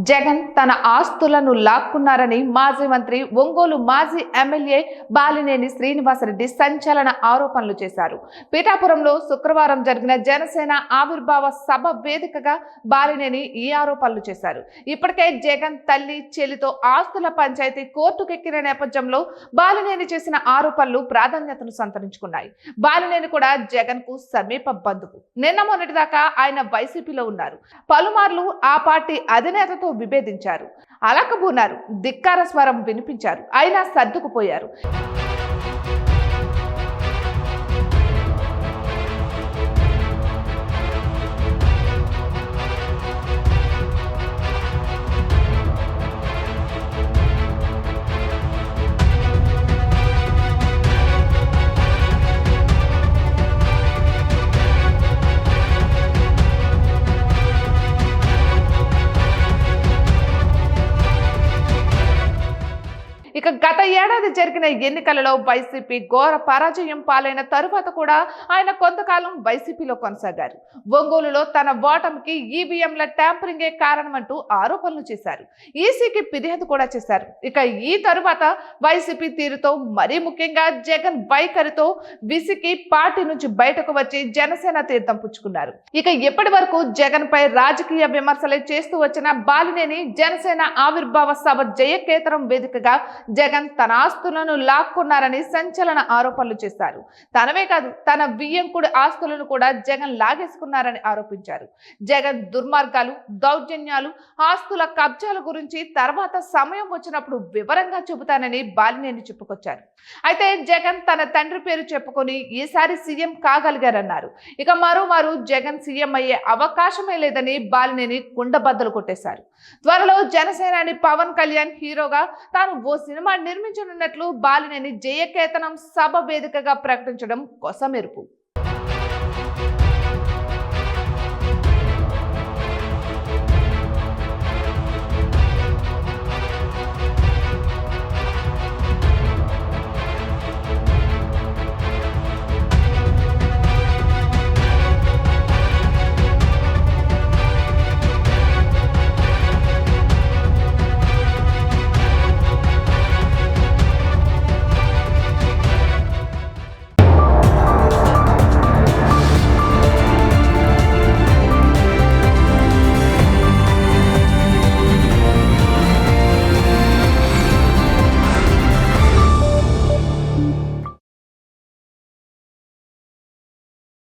జగన్ తన ఆస్తులను లాక్కున్నారని మాజీ మంత్రి ఒంగోలు మాజీ ఎమ్మెల్యే బాలినేని శ్రీనివాసరెడ్డి సంచలన ఆరోపణలు చేశారు. పిఠాపురంలో శుక్రవారం జరిగిన జనసేన ఆవిర్భావ సభ వేదికగా బాలినేని ఈ ఆరోపణలు చేశారు. ఇప్పటికే జగన్ తల్లి చెల్లితో ఆస్తుల పంచాయతీ కోర్టుకెక్కిన నేపథ్యంలో బాలినేని చేసిన ఆరోపణలు ప్రాధాన్యతను సంతరించుకున్నాయి. బాలినేని కూడా జగన్ కు సమీప బంధువు. నిన్న మొన్నటిదాకా ఆయన వైసీపీలో ఉన్నారు. పలుమార్లు ఆ పార్టీ అధినేతతో విభేదించారు, అలకబూనారు, ధిక్కార స్వరం వినిపించారు. అయినా సర్దుకుపోయారు. ఇక గత ఏడాది జరిగిన ఎన్నికలలో వైసీపీ ఘోర పరాజయం పాలైన తరువాత కూడా ఆయన కొంతకాలం వైసీపీలో కొనసాగారు. ఒంగోలులో తన ఓటమికి ఈవీఎంల ట్యాంపరింగే కారణమంటూ ఆరోపణలు చేశారు. ఈసీకి ఫిర్యాదు కూడా చేశారు. ఇక ఈ తరువాత వైసీపీ తీరుతో, మరీ ముఖ్యంగా జగన్ వైఖరితో విసికి పార్టీ నుంచి బయటకు వచ్చి జనసేన తీర్థం పుచ్చుకున్నారు. ఇక ఇప్పటి వరకు జగన్ పై రాజకీయ విమర్శలే చేస్తూ వచ్చిన బాలినేని జనసేన ఆవిర్భావ సభ జయకేతనం వేదికగా జగన్ తన ఆస్తులను లాక్కున్నారని సంచలన ఆరోపణలు చేశారు. తనవే కాదు, తన వియ్యంకుడి ఆస్తులను కూడా జగన్ లాగేసుకున్నారని ఆరోపించారు. జగన్ దుర్మార్గాలు, దౌర్జన్యాలు, ఆస్తుల కబ్జాల గురించి తర్వాత సమయం వచ్చినప్పుడు వివరంగా చెబుతానని బాలినేని చెప్పుకొచ్చారు. అయితే జగన్ తన తండ్రి పేరు చెప్పుకొని ఈసారి సీఎం కాగలిగారన్నారు. ఇక మరోమారు జగన్ సీఎం అయ్యే అవకాశమే లేదని బాలినేని కుండబద్దలు కొట్టేశారు. త్వరలో జనసేనాని పవన్ కళ్యాణ్ హీరోగా తాను ఓ సినిమా నిర్మించనున్నట్లు బాలినేని జయకేతనం సభ వేదికగా ప్రకటించడం కొసమెరుపు.